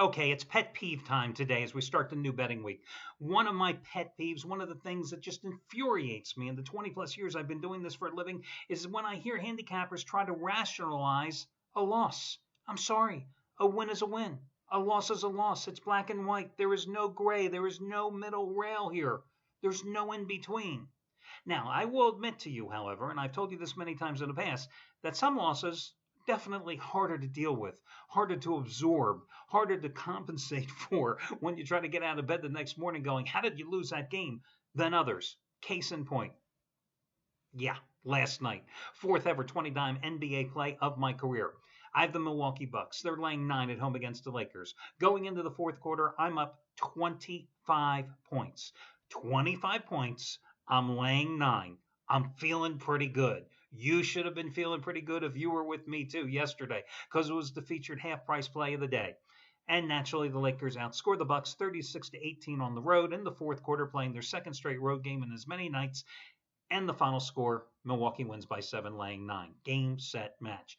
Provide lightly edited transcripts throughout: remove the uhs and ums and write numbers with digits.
Okay, it's pet peeve time today as we start the new betting week. One of my pet peeves, one of the things that just infuriates me in the 20 plus years I've been doing this for a living, is when I hear handicappers try to rationalize a loss. I'm sorry, a win is a win. A loss is a loss. It's black and white. There is no gray. There is no middle rail here. There's no in between. Now, I will admit to you, however, and I've told you this many times in the past, that some losses definitely harder to deal with, harder to absorb, harder to compensate for when you try to get out of bed the next morning going, how did you lose that game, than others. Case in point. Yeah, last night. Fourth ever 20-dime NBA play of my career. I have the Milwaukee Bucks. They're laying 9 at home against the Lakers. Going into the fourth quarter, I'm up 25 points. 25 points. I'm laying 9. I'm feeling pretty good. You should have been feeling pretty good if you were with me too yesterday, because it was the featured half-price play of the day. And naturally, the Lakers outscore the Bucks 36-18 on the road in the fourth quarter, playing their second straight road game in as many nights. And the final score, Milwaukee wins by 7, laying 9. Game, set, match.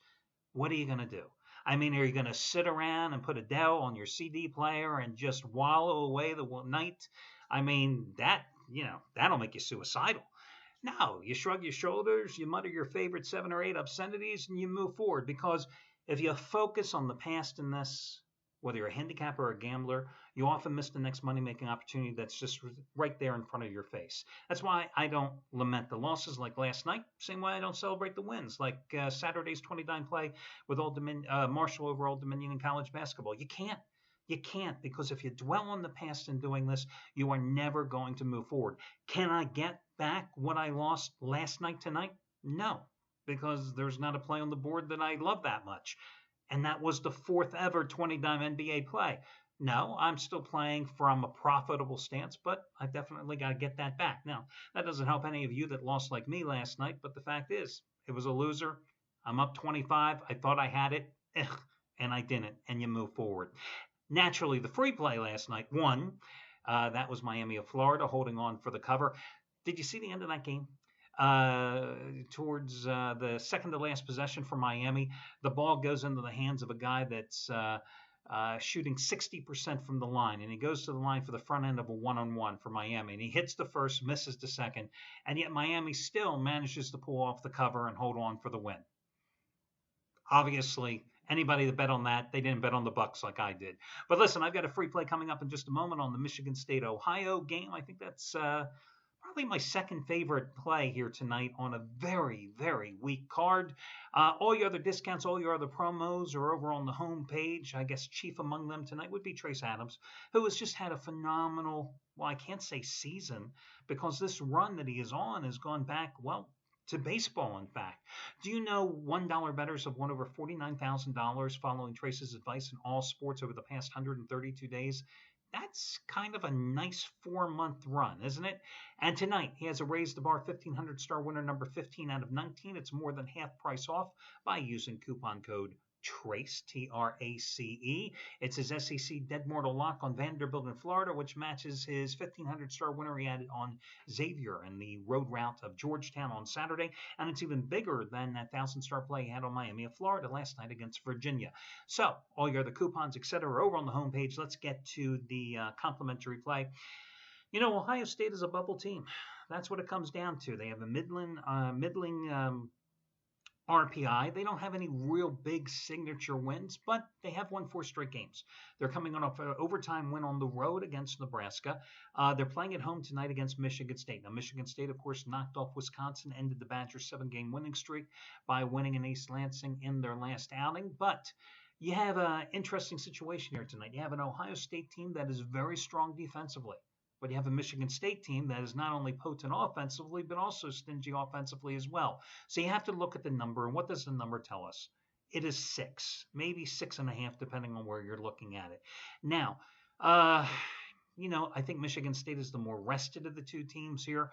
What are you going to do? I mean, are you going to sit around and put Adele on your CD player and just wallow away the night? I mean, that'll make you suicidal. No, you shrug your shoulders, you mutter your favorite 7 or 8 obscenities, and you move forward. Because if you focus on the past in this, whether you're a handicapper or a gambler, you often miss the next money-making opportunity that's just right there in front of your face. That's why I don't lament the losses like last night. Same way I don't celebrate the wins, like Saturday's 29 play with Marshall over Old Dominion in college basketball. You can't. You can't, because if you dwell on the past in doing this, you are never going to move forward. Can I get back what I lost last night tonight? No, because there's not a play on the board that I love that much. And that was the fourth ever 20-dime NBA play. No, I'm still playing from a profitable stance, but I definitely got to get that back. Now, that doesn't help any of you that lost like me last night, but the fact is, it was a loser. I'm up 25. I thought I had it, and I didn't, and you move forward. Naturally, the free play last night won. That was Miami of Florida holding on for the cover. Did you see the end of that game? Towards the second to last possession for Miami, the ball goes into the hands of a guy that's shooting 60% from the line, and he goes to the line for the front end of a one-on-one for Miami, and he hits the first, misses the second, and yet Miami still manages to pull off the cover and hold on for the win. Obviously, anybody that bet on that, they didn't bet on the Bucks like I did. But listen, I've got a free play coming up in just a moment on the Michigan State-Ohio game. I think that's probably my second favorite play here tonight on a very, very weak card. All your other discounts, all your other promos are over on the home page. I guess chief among them tonight would be Trace Adams, who has just had a phenomenal, well, I can't say season, because this run that he is on has gone back, well, to baseball, in fact. Do you know $1 bettors have won over $49,000 following Trace's advice in all sports over the past 132 days? That's kind of a nice 4-month run, isn't it? And tonight, he has a Raise the Bar 1,500 star winner number 15 out of 19. It's more than half price off by using coupon code TRACE, T-R-A-C-E. It's his SEC Dead Mortal Lock on Vanderbilt in Florida, which matches his 1,500 star winner he had on Xavier in the road route of Georgetown on Saturday. And it's even bigger than that 1,000-star play he had on Miami of Florida last night against Virginia. So all your other coupons, etc., are over on the homepage. Let's get to the complimentary play. You know, Ohio State is a bubble team. That's what it comes down to. They have a middling RPI. They don't have any real big signature wins, but they have won 4 straight games. They're coming on an overtime win on the road against Nebraska. They're playing at home tonight against Michigan State. Now, Michigan State, of course, knocked off Wisconsin, ended the Badgers' 7-game winning streak by winning in East Lansing in their last outing. But you have an interesting situation here tonight. You have an Ohio State team that is very strong defensively. But you have a Michigan State team that is not only potent offensively, but also stingy offensively as well. So you have to look at the number. And what does the number tell us? It is 6, maybe 6.5, depending on where you're looking at it. Now, I think Michigan State is the more rested of the two teams here.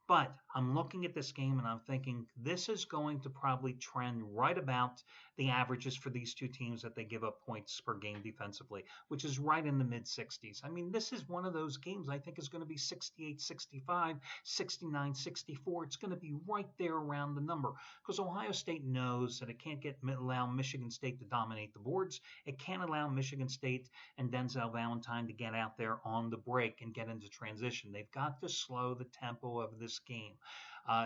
But I'm looking at this game and I'm thinking this is going to probably trend right about the averages for these two teams that they give up points per game defensively, which is right in the mid 60s. I mean, this is one of those games I think is going to be 68-65, 69-64. It's going to be right there around the number because Ohio State knows that it can't allow Michigan State to dominate the boards. It can't allow Michigan State and Denzel Valentine to get out there on the break and get into transition. They've got to slow the tempo of this game.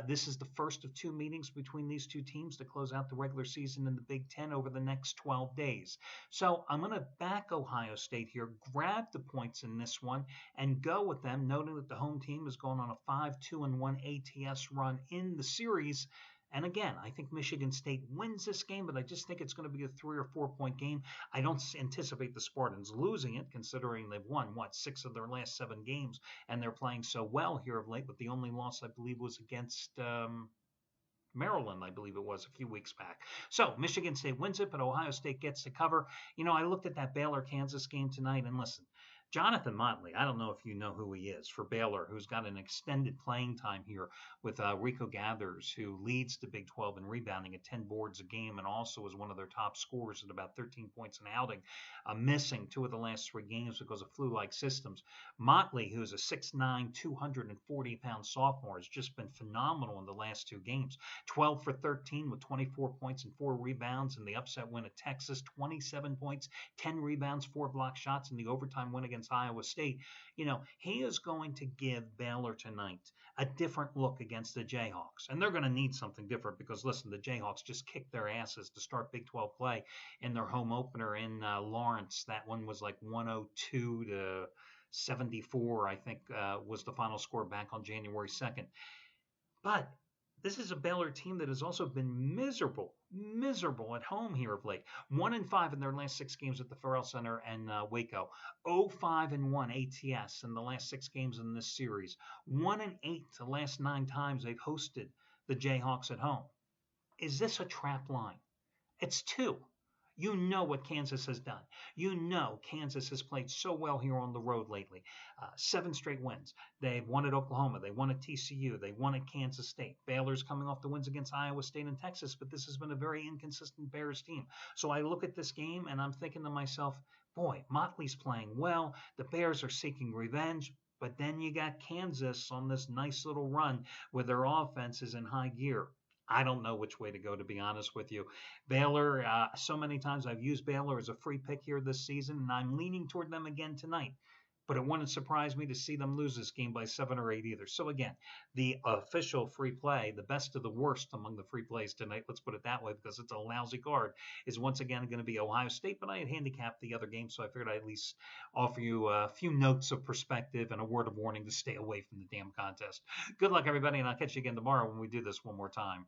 This is the first of two meetings between these two teams to close out the regular season in the Big Ten over the next 12 days. So I'm going to back Ohio State here, grab the points in this one, and go with them, noting that the home team is going on a 5-2-1 ATS run in the series. And again, I think Michigan State wins this game, but I just think it's going to be a 3 or 4 point game. I don't anticipate the Spartans losing it, considering they've won, 6 of their last 7 games, and they're playing so well here of late, but the only loss, I believe, was against Maryland, I believe it was, a few weeks back. So Michigan State wins it, but Ohio State gets to cover. You know, I looked at that Baylor-Kansas game tonight, and listen, Jonathan Motley, I don't know if you know who he is for Baylor, who's got an extended playing time here with Rico Gathers, who leads the Big 12 in rebounding at 10 boards a game and also is one of their top scorers at about 13 points an outing, missing 2 of the last 3 games because of flu-like systems. Motley, who is a 6'9", 240-pound sophomore, has just been phenomenal in the last 2 games. 12 for 13 with 24 points and 4 rebounds in the upset win at Texas, 27 points, 10 rebounds, 4 block shots in the overtime win against Iowa State. You know, he is going to give Baylor tonight a different look against the Jayhawks. And they're going to need something different because, listen, the Jayhawks just kicked their asses to start Big 12 play in their home opener in Lawrence. That one was like 102-74, I think, was the final score back on January 2nd. But this is a Baylor team that has also been miserable at home here of late. 1-5 in their last 6 games at the Farrell Center and Waco. 0-5-1 ATS in the last 6 games in this series. 1-8 the last 9 times they've hosted the Jayhawks at home. Is this a trap line? It's 2. You know what Kansas has done. You know Kansas has played so well here on the road lately. 7 straight wins. They've won at Oklahoma. They won at TCU. They won at Kansas State. Baylor's coming off the wins against Iowa State and Texas, but this has been a very inconsistent Bears team. So I look at this game and I'm thinking to myself, boy, Motley's playing well. The Bears are seeking revenge. But then you got Kansas on this nice little run where their offense is in high gear. I don't know which way to go, to be honest with you. Baylor, so many times I've used Baylor as a free pick here this season, and I'm leaning toward them again tonight. But it wouldn't surprise me to see them lose this game by 7 or 8 either. So again, the official free play, the best of the worst among the free plays tonight, let's put it that way, because it's a lousy card, is once again going to be Ohio State. But I had handicapped the other game, so I figured I'd at least offer you a few notes of perspective and a word of warning to stay away from the damn contest. Good luck, everybody, and I'll catch you again tomorrow when we do this one more time.